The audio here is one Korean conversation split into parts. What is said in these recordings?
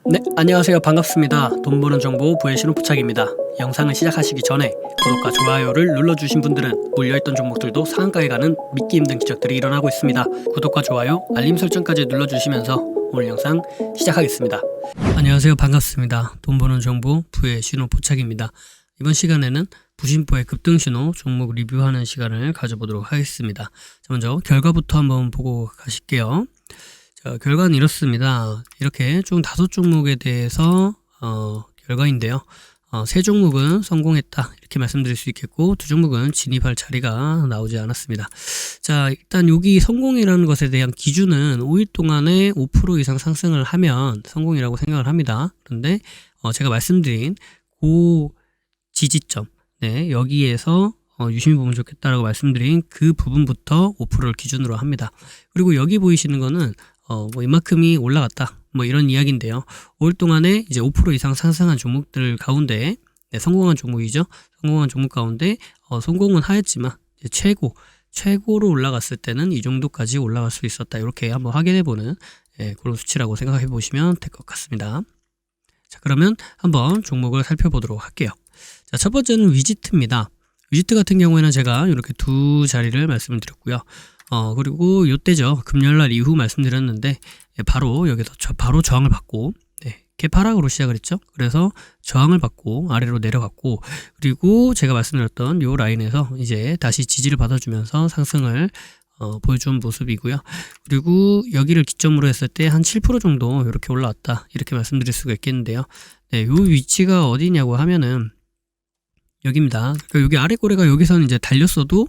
네, 안녕하세요. 반갑습니다. 돈 버는 정보 부의 신호부착입니다. 영상을 시작하시기 전에 구독과 좋아요를 눌러주신 분들은 물려있던 종목들도 상한가에 가는 믿기 힘든 기적들이 일어나고 있습니다. 구독과 좋아요, 알림 설정까지 눌러주시면서 오늘 영상 시작하겠습니다. 안녕하세요. 반갑습니다. 돈 버는 정보 부의 신호부착입니다. 이번 시간에는 부신포의 급등신호 종목 리뷰하는 시간을 가져보도록 하겠습니다. 자, 먼저 결과부터 한번 보고 가실게요. 자, 결과는 이렇습니다. 이렇게 총 5종목에 대해서 결과인데요. 3종목은 성공했다 이렇게 말씀드릴 수 있겠고 2종목은 진입할 자리가 나오지 않았습니다. 자, 일단 여기 성공이라는 것에 대한 기준은 5일 동안에 5% 이상 상승을 하면 성공이라고 생각을 합니다. 그런데 제가 말씀드린 고 지지점, 네, 여기에서 유심히 보면 좋겠다라고 말씀드린 그 부분부터 5%를 기준으로 합니다. 그리고 여기 보이시는 거는 뭐 이만큼이 올라갔다 뭐 이런 이야기인데요. 5일 동안에 이제 5% 이상 상승한 종목들 가운데, 네, 성공한 종목이죠. 성공한 종목 가운데 성공은 하였지만 최고로 올라갔을 때는 이 정도까지 올라갈 수 있었다. 이렇게 한번 확인해보는 그런 수치라고 생각해 보시면 될 것 같습니다. 자, 그러면 한번 종목을 살펴보도록 할게요. 자, 첫 번째는 위지트입니다. 위지트 같은 경우에는 제가 이렇게 두 자리를 말씀을 드렸고요. 그리고 요때죠. 금요일날 이후 말씀드렸는데, 바로 여기서 바로 저항을 받고, 네, 개파락으로 시작을 했죠. 그래서 저항을 받고 아래로 내려갔고, 그리고 제가 말씀드렸던 요 라인에서 이제 다시 지지를 받아주면서 상승을 보여준 모습이고요. 그리고 여기를 기점으로 했을 때 한 7% 정도 이렇게 올라왔다 이렇게 말씀드릴 수가 있겠는데요. 네, 요 위치가 어디냐고 하면은 여기입니다. 그러니까 여기 아래 꼬리가 여기서는 이제 달렸어도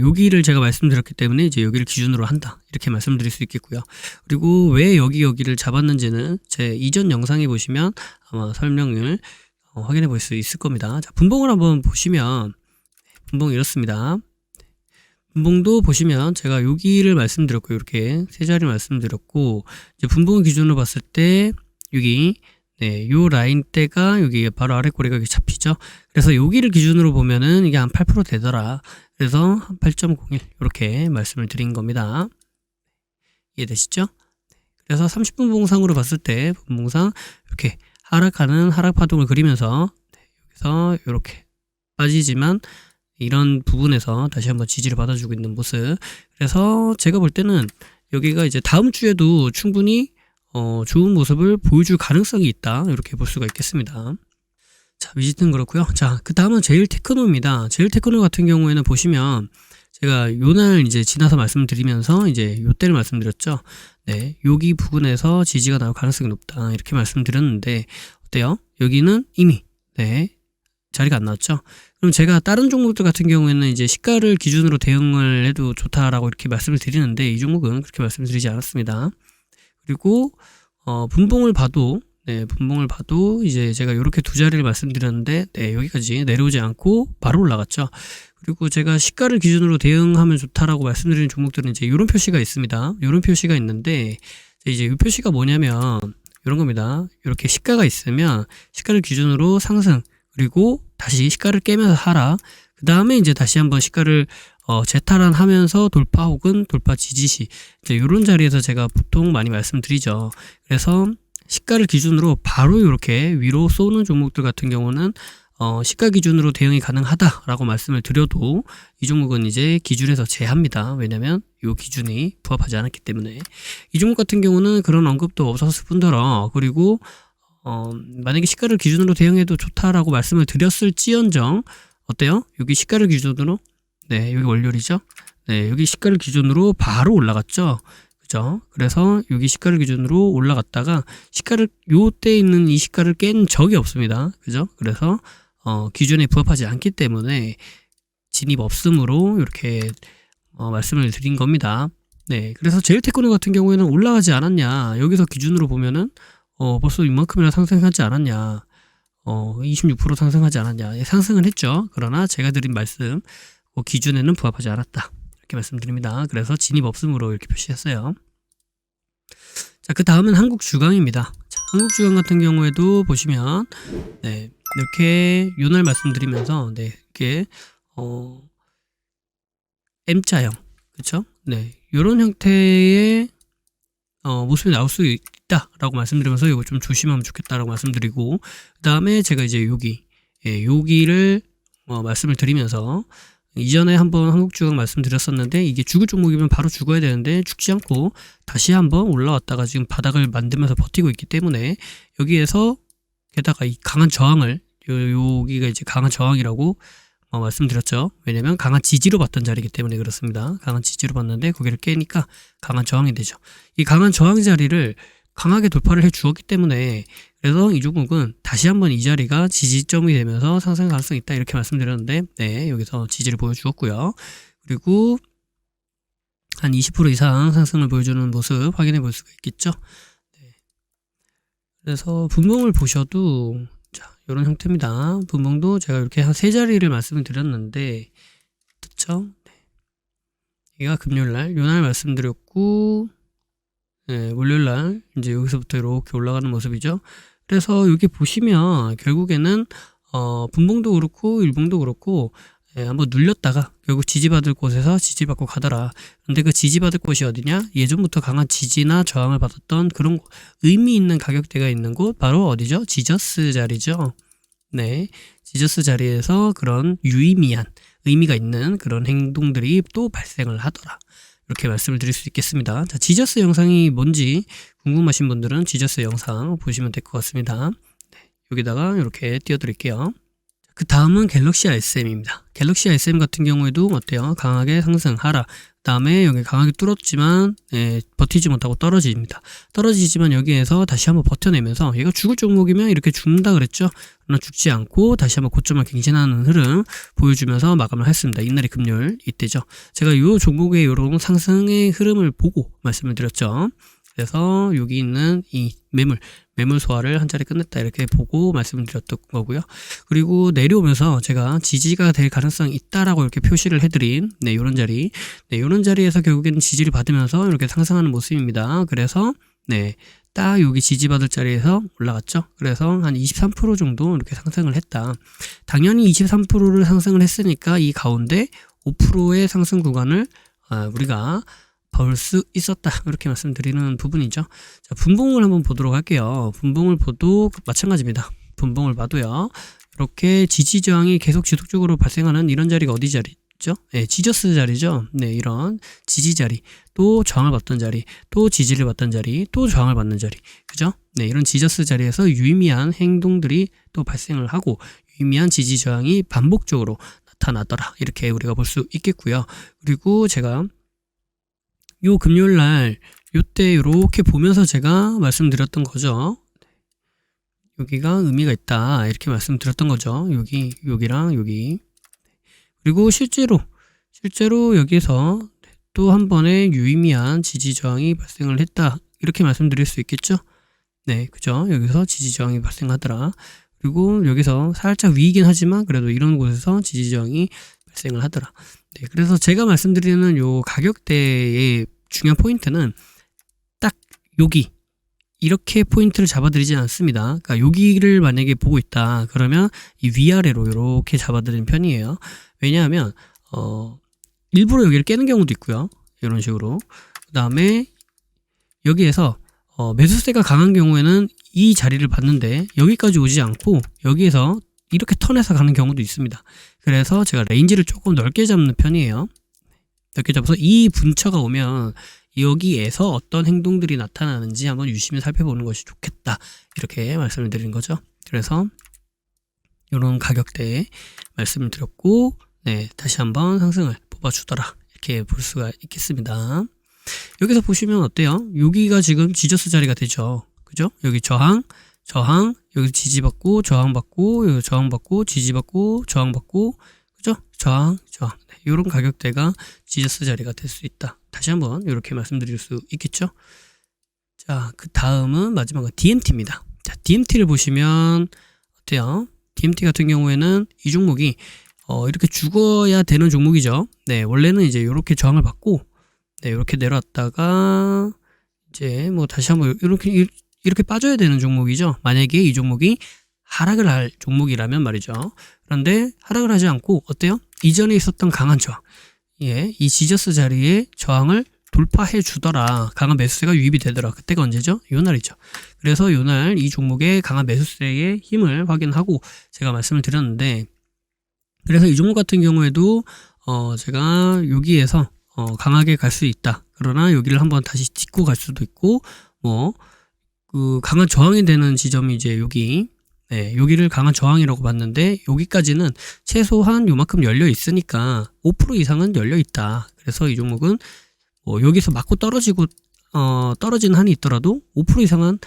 여기를 제가 말씀드렸기 때문에 이제 여기를 기준으로 한다 이렇게 말씀드릴 수 있겠고요. 그리고 왜 여기를 잡았는지는 제 이전 영상에 보시면 아마 설명을 확인해 볼 수 있을 겁니다. 자, 분봉을 한번 보시면 분봉 이렇습니다. 분봉도 보시면 제가 여기를 말씀드렸고 이렇게 세 자리 말씀드렸고, 이제 분봉 기준으로 봤을 때 여기, 네, 요 라인대가 여기 바로 아래 꼬리가 여기 잡히죠. 그래서 여기를 기준으로 보면은 이게 한 8% 되더라. 그래서 한 8.01 이렇게 말씀을 드린 겁니다. 이해되시죠? 그래서 30분 봉상으로 봤을 때 분봉상 이렇게 하락하는 하락 파동을 그리면서, 네, 여기서 이렇게 빠지지만 이런 부분에서 다시 한번 지지를 받아주고 있는 모습. 그래서 제가 볼 때는 여기가 이제 다음 주에도 충분히 좋은 모습을 보여줄 가능성이 있다 이렇게 볼 수가 있겠습니다. 자, 위지트는 그렇고요. 자, 그 다음은 제일테크노입니다. 제일테크노 같은 경우에는 보시면 제가 요날 이제 지나서 말씀드리면서 이제 요때를 말씀드렸죠. 네, 여기 부분에서 지지가 나올 가능성이 높다 이렇게 말씀드렸는데 어때요? 여기는 이미, 네, 자리가 안 나왔죠. 그럼 제가 다른 종목들 같은 경우에는 이제 시가를 기준으로 대응을 해도 좋다라고 이렇게 말씀을 드리는데 이 종목은 그렇게 말씀드리지 않았습니다. 그리고 분봉을 봐도, 네, 분봉을 봐도 이제 제가 이렇게 두 자리를 말씀드렸는데, 네, 여기까지 내려오지 않고 바로 올라갔죠. 그리고 제가 시가를 기준으로 대응하면 좋다라고 말씀드리는 종목들은 이제 이런 표시가 있습니다. 이런 표시가 있는데 이제 이 표시가 뭐냐면 이런 겁니다. 이렇게 시가가 있으면 시가를 기준으로 상승, 그리고 다시 시가를 깨면서 하락, 그 다음에 이제 다시 한번 시가를 재탈환하면서 돌파 혹은 돌파 지지시, 이제 이런 자리에서 제가 보통 많이 말씀드리죠. 그래서 시가를 기준으로 바로 이렇게 위로 쏘는 종목들 같은 경우는 시가 기준으로 대응이 가능하다라고 말씀을 드려도 이 종목은 이제 기준에서 제합니다. 왜냐면 이 기준이 부합하지 않았기 때문에. 이 종목 같은 경우는 그런 언급도 없었을 뿐더러, 그리고 만약에 시가를 기준으로 대응해도 좋다라고 말씀을 드렸을지언정 어때요? 여기 시가를 기준으로, 네, 여기 월요일이죠. 네, 여기 시가를 기준으로 바로 올라갔죠. 그죠? 그래서 여기 시가를 기준으로 올라갔다가 시가를 요때 있는 이 시가를 깬 적이 없습니다. 그죠? 그래서 기준에 부합하지 않기 때문에 진입 없음으로 이렇게 말씀을 드린 겁니다. 네, 그래서 제일테크노 같은 경우에는 올라가지 않았냐, 여기서 기준으로 보면은 벌써 이만큼이나 상승하지 않았냐, 26% 상승하지 않았냐, 상승은 했죠. 그러나 제가 드린 말씀 기준에는 부합하지 않았다 이렇게 말씀드립니다. 그래서 진입 없음으로 이렇게 표시했어요. 자, 그 다음은 한국주강입니다. 자, 한국주강 같은 경우에도 보시면, 네, 이렇게 요날 말씀드리면서, 네, 이렇게 M자형, 그쵸? 네, 요런 형태의 모습이 나올 수 있다라고 말씀드리면서 이거 좀 조심하면 좋겠다라고 말씀드리고, 그 다음에 제가 이제 여기를 말씀을 드리면서, 이전에 한번 한국주간 말씀드렸었는데 이게 죽을 종목이면 바로 죽어야 되는데 죽지 않고 다시 한번 올라왔다가 지금 바닥을 만들면서 버티고 있기 때문에, 여기에서 게다가 이 강한 저항을, 여기가 이제 강한 저항이라고 말씀드렸죠. 왜냐면 강한 지지로 봤던 자리이기 때문에 그렇습니다. 강한 지지로 봤는데 거기를 깨니까 강한 저항이 되죠. 이 강한 저항 자리를 강하게 돌파를 해 주었기 때문에, 그래서 이 종목은 다시 한번 이 자리가 지지점이 되면서 상승 가능성이 있다 이렇게 말씀드렸는데, 네, 여기서 지지를 보여주었고요. 그리고 한 20% 이상 상승을 보여주는 모습 확인해 볼 수가 있겠죠. 네. 그래서 분봉을 보셔도 이런 형태입니다. 분봉도 제가 이렇게 한 세 자리를 말씀을 드렸는데, 그쵸? 네. 여기가 금요일날, 요날 말씀드렸고, 네, 월요일날 이제 여기서부터 이렇게 올라가는 모습이죠. 그래서 여기 보시면 결국에는 분봉도 그렇고 일봉도 그렇고, 한번 눌렸다가 결국 지지받을 곳에서 지지받고 가더라. 근데 그 지지받을 곳이 어디냐? 예전부터 강한 지지나 저항을 받았던 그런 의미 있는 가격대가 있는 곳, 바로 어디죠? 지저스 자리죠. 네, 지저스 자리에서 그런 유의미한 의미가 있는 그런 행동들이 또 발생을 하더라. 이렇게 말씀을 드릴 수 있겠습니다. 자, 지저스 영상이 뭔지 궁금하신 분들은 지저스 영상 보시면 될 것 같습니다. 네, 여기다가 이렇게 띄워드릴게요. 그 다음은 갤럭시 RSM입니다. 갤럭시 RSM 같은 경우에도 어때요? 강하게 상승하라. 그 다음에 여기 강하게 뚫었지만 버티지 못하고 떨어집니다. 떨어지지만 여기에서 다시 한번 버텨내면서, 얘가 죽을 종목이면 이렇게 죽는다 그랬죠. 그러나 죽지 않고 다시 한번 고점을 갱신하는 흐름 보여주면서 마감을 했습니다. 이날이 금요일 이때죠. 제가 이 종목의 이런 상승의 흐름을 보고 말씀을 드렸죠. 그래서 여기 있는 이 매물 소화를 한 자리 끝냈다 이렇게 보고 말씀을 드렸던 거고요. 그리고 내려오면서 제가 지지가 될 가능성이 있다라고 이렇게 표시를 해드린 요런 자리, 요런 자리에서 결국에는 지지를 받으면서 이렇게 상승하는 모습입니다. 그래서 딱 여기 지지받을 자리에서 올라갔죠. 그래서 한 23% 정도 이렇게 상승을 했다. 당연히 23%를 상승을 했으니까 이 가운데 5%의 상승 구간을 우리가 볼 수 있었다, 이렇게 말씀드리는 부분이죠. 자, 분봉을 한번 보도록 할게요. 분봉을 봐도 마찬가지입니다. 분봉을 봐도요, 이렇게 지지 저항이 계속 지속적으로 발생하는 이런 자리가 어디 자리죠? 네, 지저스 자리죠. 네, 이런 지지 자리, 또 저항을 받던 자리, 또 지지를 받던 자리, 또 저항을 받는 자리, 그죠? 네, 이런 지저스 자리에서 유의미한 행동들이 또 발생을 하고 유의미한 지지 저항이 반복적으로 나타나더라, 이렇게 우리가 볼 수 있겠고요. 그리고 제가 요 금요일날 요때 이렇게 보면서 제가 말씀드렸던 거죠. 여기가 의미가 있다 이렇게 말씀드렸던 거죠. 여기랑 여기. 그리고 실제로 여기서 또 한 번의 유의미한 지지 저항이 발생을 했다 이렇게 말씀드릴 수 있겠죠. 네, 그죠? 여기서 지지 저항이 발생하더라. 그리고 여기서 살짝 위이긴 하지만 그래도 이런 곳에서 지지 저항이 발생을 하더라. 네, 그래서 제가 말씀드리는 요 가격대의 중요한 포인트는 딱 여기 이렇게 포인트를 잡아드리진 않습니다. 그러니까 여기를 만약에 보고 있다 그러면 이 위아래로 이렇게 잡아드리는 편이에요. 왜냐하면 일부러 여기를 깨는 경우도 있고요. 이런 식으로. 그 다음에 여기에서 매수세가 강한 경우에는 이 자리를 봤는데 여기까지 오지 않고 여기에서 이렇게 턴해서 가는 경우도 있습니다. 그래서 제가 레인지를 조금 넓게 잡는 편이에요. 넓게 잡아서 이 분처가 오면 여기에서 어떤 행동들이 나타나는지 한번 유심히 살펴보는 것이 좋겠다, 이렇게 말씀을 드린 거죠. 그래서 이런 가격대에 말씀을 드렸고, 다시 한번 상승을 뽑아주더라, 이렇게 볼 수가 있겠습니다. 여기서 보시면 어때요? 여기가 지금 지저스 자리가 되죠. 그죠? 여기 저항, 여기 지지받고, 저항받고, 여기 저항받고, 지지받고, 저항받고, 그죠? 저항. 이런 가격대가 지저스 자리가 될 수 있다. 다시 한번 이렇게 말씀드릴 수 있겠죠? 자, 그 다음은 마지막은 DMT입니다. 자, DMT를 보시면 어때요? DMT 같은 경우에는 이 종목이 이렇게 죽어야 되는 종목이죠. 네, 원래는 이제 이렇게 저항을 받고, 이렇게 내려왔다가 이제 뭐 다시 한번 이렇게 빠져야 되는 종목이죠. 만약에 이 종목이 하락을 할 종목이라면 말이죠. 그런데 하락을 하지 않고 어때요? 이전에 있었던 강한 저항, 이 지저스 자리의 저항을 돌파해 주더라. 강한 매수세가 유입이 되더라. 그때가 언제죠? 요 날이죠. 그래서 요 날 이 종목의 강한 매수세의 힘을 확인하고 제가 말씀을 드렸는데, 그래서 이 종목 같은 경우에도 제가 여기에서 강하게 갈 수 있다. 그러나 여기를 한번 다시 딛고 갈 수도 있고, 그 강한 저항이 되는 지점이 이제 여기, 여기를 강한 저항이라고 봤는데, 여기까지는 최소한 요만큼 열려 있으니까 5% 이상은 열려 있다. 그래서 이 종목은 여기서 맞고 떨어지는 한이 있더라도 5% 이상은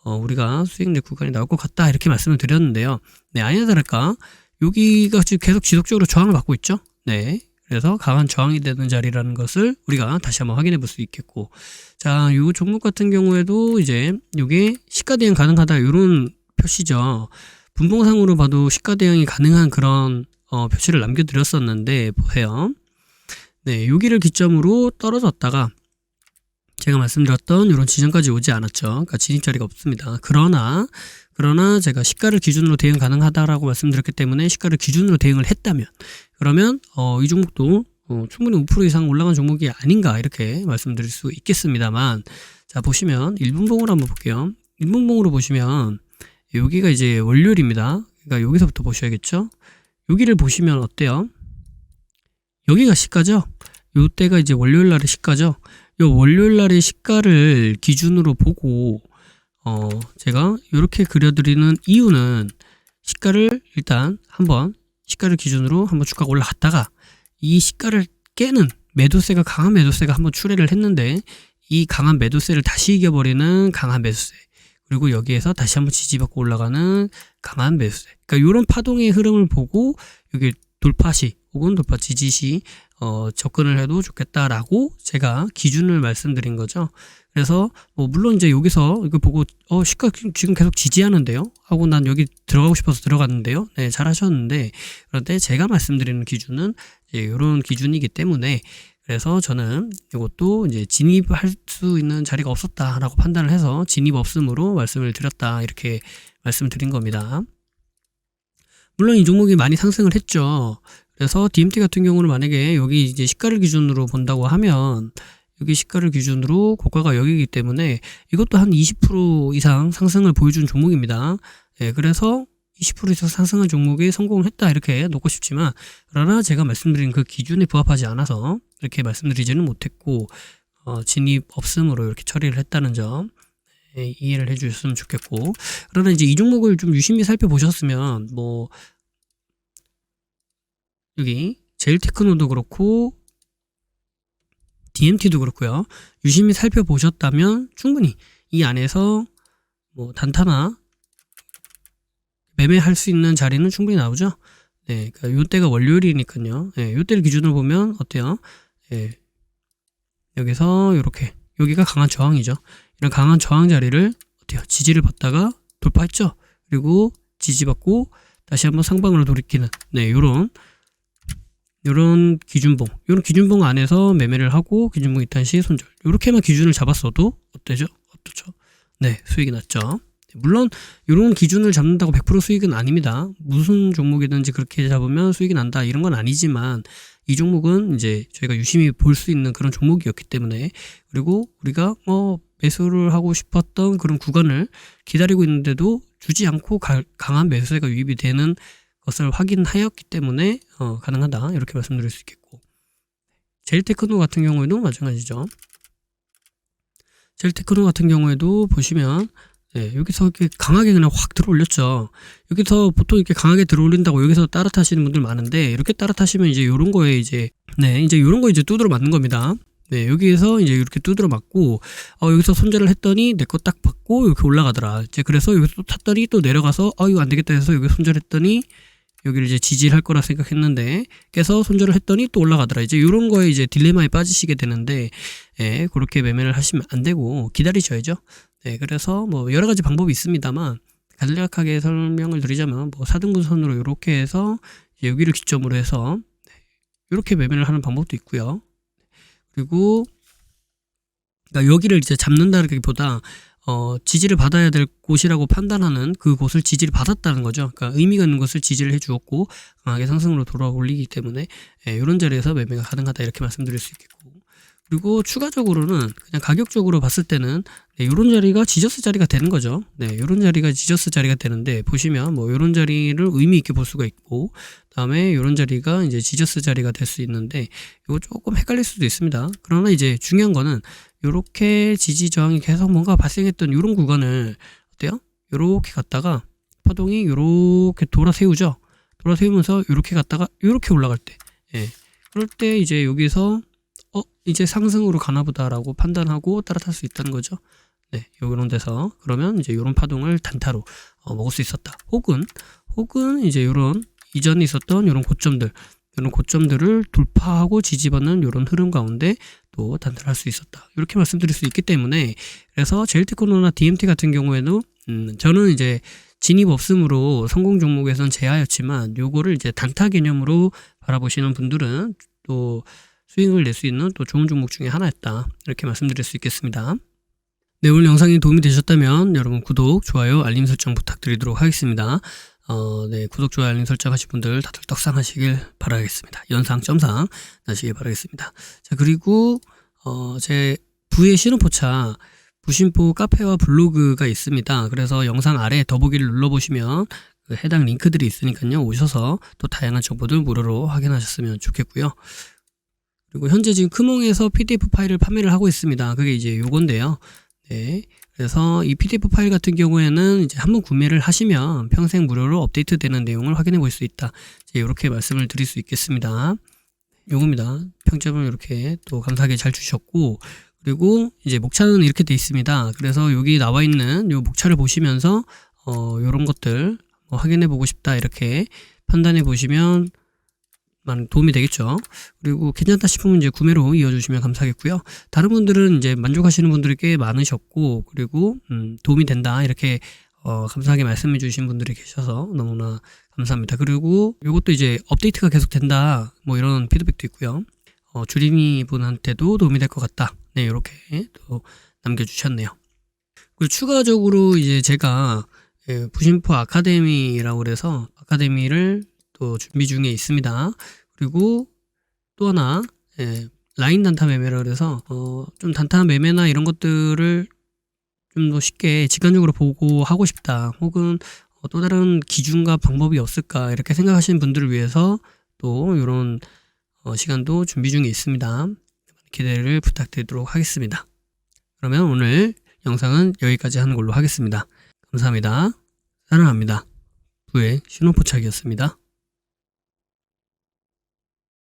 우리가 수익 낼 구간이 나올 것 같다. 이렇게 말씀을 드렸는데요. 네, 아니나 다를까 여기가 지금 계속 지속적으로 저항을 받고 있죠. 네. 그래서 강한 저항이 되는 자리라는 것을 우리가 다시 한번 확인해 볼 수 있겠고, 자, 요 종목 같은 경우에도 이제 요게 시가 대응 가능하다, 요런 표시죠. 분봉상으로 봐도 시가 대응이 가능한 그런 표시를 남겨드렸었는데, 보세요. 네, 여기를 기점으로 떨어졌다가 제가 말씀드렸던 이런 지점까지 오지 않았죠. 그러니까 진입자리가 없습니다. 그러나 제가 시가를 기준으로 대응 가능하다라고 말씀드렸기 때문에 시가를 기준으로 대응을 했다면, 그러면 이 종목도 충분히 5% 이상 올라간 종목이 아닌가, 이렇게 말씀드릴 수 있겠습니다만, 자, 보시면 1분봉으로 한번 볼게요. 1분봉으로 보시면 여기가 이제 월요일입니다. 그러니까 여기서부터 보셔야겠죠. 여기를 보시면 어때요? 여기가 시가죠. 요때가 이제 월요일 날의 시가죠. 요 월요일 날의 시가를 기준으로 보고 제가 이렇게 그려드리는 이유는, 시가를 일단 한번 시가를 기준으로 한번 주가가 올라갔다가 이 시가를 깨는 매도세가, 강한 매도세가 한번 출회를 했는데, 이 강한 매도세를 다시 이겨버리는 강한 매수세, 그리고 여기에서 다시 한번 지지받고 올라가는 강한 매수세, 그러니까 이런 파동의 흐름을 보고 여기 돌파시 혹은 돌파 지지시 접근을 해도 좋겠다라고 제가 기준을 말씀드린 거죠. 그래서 물론 이제 여기서 이거 보고 시가 지금 계속 지지하는데요 하고 난 여기 들어가고 싶어서 들어갔는데요. 네, 잘하셨는데, 그런데 제가 말씀드리는 기준은 이런 기준이기 때문에, 그래서 저는 이것도 이제 진입할 수 있는 자리가 없었다라고 판단을 해서 진입 없음으로 말씀을 드렸다, 이렇게 말씀을 드린 겁니다. 물론 이 종목이 많이 상승을 했죠. 그래서 DMT 같은 경우는 만약에 여기 이제 시가를 기준으로 본다고 하면, 여기 시가를 기준으로 고가가 여기이기 때문에 이것도 한 20% 이상 상승을 보여준 종목입니다. 그래서 20% 이상 상승한 종목이 성공을 했다, 이렇게 놓고 싶지만, 그러나 제가 말씀드린 그 기준에 부합하지 않아서 이렇게 말씀드리지는 못했고, 진입 없음으로 이렇게 처리를 했다는 점 이해를 해주셨으면 좋겠고, 그러나 이제 이 종목을 좀 유심히 살펴보셨으면, 여기 제일테크노도 그렇고 DMT도 그렇고요, 유심히 살펴보셨다면 충분히 이 안에서 단타나 매매할 수 있는 자리는 충분히 나오죠. 네, 그러니까 요때가 월요일이니까요. 네, 요때를 기준으로 보면 어때요? 네, 여기서 이렇게 여기가 강한 저항이죠. 이런 강한 저항 자리를 어때요? 지지를 받다가 돌파했죠. 그리고 지지받고 다시 한번 상방으로 돌이키는, 네, 요런 기준봉 안에서 매매를 하고 기준봉 이탈 시 손절, 요렇게만 기준을 잡았어도 어떠죠? 네, 수익이 났죠. 물론 이런 기준을 잡는다고 100% 수익은 아닙니다. 무슨 종목이든지 그렇게 잡으면 수익이 난다, 이런 건 아니지만, 이 종목은 이제 저희가 유심히 볼 수 있는 그런 종목이었기 때문에, 그리고 우리가 매수를 하고 싶었던 그런 구간을 기다리고 있는데도 주지 않고 강한 매수세가 유입이 되는 것을 확인하였기 때문에 가능하다, 이렇게 말씀드릴 수 있겠고, 제일테크노 같은 경우에도 마찬가지죠. 제일테크노 같은 경우에도 보시면, 네, 여기서 이렇게 강하게 그냥 확 들어올렸죠. 여기서 보통 이렇게 강하게 들어올린다고 여기서 따라타시는 분들 많은데, 이렇게 따라타시면 이제 요런 거에 이제 요런 거 이제 두드러 맞는 겁니다. 네, 여기에서 이제 이렇게 두드러 맞고, 여기서 손절을 했더니 내 거 딱 받고 이렇게 올라가더라. 이제 그래서 여기서 또 탔더니 또 내려가서 이거 안 되겠다 해서 여기 손절했더니 여기를 이제 지지를 할 거라 생각했는데 깨서 손절을 했더니 또 올라가더라. 이제 이런 거에 이제 딜레마에 빠지시게 되는데, 그렇게 매매를 하시면 안 되고 기다리셔야죠. 네, 그래서 여러 가지 방법이 있습니다만, 간략하게 설명을 드리자면 4등분선으로 이렇게 해서 이제 여기를 기점으로 해서 이렇게 매매를 하는 방법도 있고요. 그리고 그러니까 여기를 이제 잡는다기보다 지지를 받아야 될 곳이라고 판단하는 그 곳을 지지를 받았다는 거죠. 그러니까 의미가 있는 것을 지지를 해주었고 강하게 상승으로 돌아 올리기 때문에 이런 자리에서 매매가 가능하다, 이렇게 말씀드릴 수 있겠고, 그리고 추가적으로는 그냥 가격적으로 봤을 때는 요런 자리가 지저스 자리가 되는 거죠. 요런 자리가 지저스 자리가 되는데, 보시면 뭐 요런 자리를 의미 있게 볼 수가 있고, 다음에 요런 자리가 이제 지저스 자리가 될 수 있는데, 요거 조금 헷갈릴 수도 있습니다. 그러나 이제 중요한 거는 요렇게 지지 저항이 계속 뭔가 발생했던 요런 구간을 어때요? 요렇게 갔다가 파동이 요렇게 돌아세우죠. 돌아세우면서 요렇게 갔다가 요렇게 올라갈 때, 그럴 때 이제 여기서 이제 상승으로 가나보다라고 판단하고 따라탈 수 있다는 거죠. 요런 데서 그러면 이제 요런 파동을 단타로 먹을 수 있었다. 혹은 이제 요런 이전에 있었던 요런 고점들을 돌파하고 지지받는 요런 흐름 가운데 또 단타를 할 수 있었다. 이렇게 말씀드릴 수 있기 때문에, 그래서 제일테크노나 DMT 같은 경우에도 저는 이제 진입 없음으로 성공 종목에선 제하였지만, 요거를 이제 단타 개념으로 바라보시는 분들은 또 수익을 낼 수 있는 또 좋은 종목 중에 하나였다. 이렇게 말씀드릴 수 있겠습니다. 네, 오늘 영상이 도움이 되셨다면 여러분 구독, 좋아요, 알림 설정 부탁드리도록 하겠습니다. 구독, 좋아요, 알림 설정 하실 분들 다들 떡상하시길 바라겠습니다. 연상, 점상 나시길 바라겠습니다. 자, 그리고 제 부의 신호포차 부심포 카페와 블로그가 있습니다. 그래서 영상 아래 더보기를 눌러보시면 그 해당 링크들이 있으니까요. 오셔서 또 다양한 정보들 무료로 확인하셨으면 좋겠고요. 그리고 현재 지금 크몽에서 PDF 파일을 판매를 하고 있습니다. 그게 이제 요건데요. 그래서 이 PDF 파일 같은 경우에는 이제 한번 구매를 하시면 평생 무료로 업데이트되는 내용을 확인해 볼 수 있다. 이렇게 말씀을 드릴 수 있겠습니다. 요겁니다. 평점을 이렇게 또 감사하게 잘 주셨고, 그리고 이제 목차는 이렇게 돼 있습니다. 그래서 여기 나와 있는 요 목차를 보시면서 요런 것들 확인해 보고 싶다, 이렇게 판단해 보시면 많은 도움이 되겠죠. 그리고 괜찮다 싶으면 이제 구매로 이어주시면 감사하겠고요. 다른 분들은 이제 만족하시는 분들이 꽤 많으셨고, 그리고 도움이 된다, 이렇게 감사하게 말씀해 주신 분들이 계셔서 너무나 감사합니다. 그리고 이것도 이제 업데이트가 계속 된다, 뭐 이런 피드백도 있고요. 주린이 분한테도 도움이 될 것 같다, 이렇게 또 남겨주셨네요. 그리고 추가적으로 이제 제가 부심포 아카데미라고 그래서 아카데미를 또 준비 중에 있습니다. 그리고 또 하나, 라인 단타 매매라 그래서 좀 단타 매매나 이런 것들을 좀 더 쉽게 직관적으로 보고 하고 싶다, 혹은 또 다른 기준과 방법이 없을까, 이렇게 생각하시는 분들을 위해서 또 이런 시간도 준비 중에 있습니다. 기대를 부탁드리도록 하겠습니다. 그러면 오늘 영상은 여기까지 하는 걸로 하겠습니다. 감사합니다. 사랑합니다. 부의 신호포착이었습니다.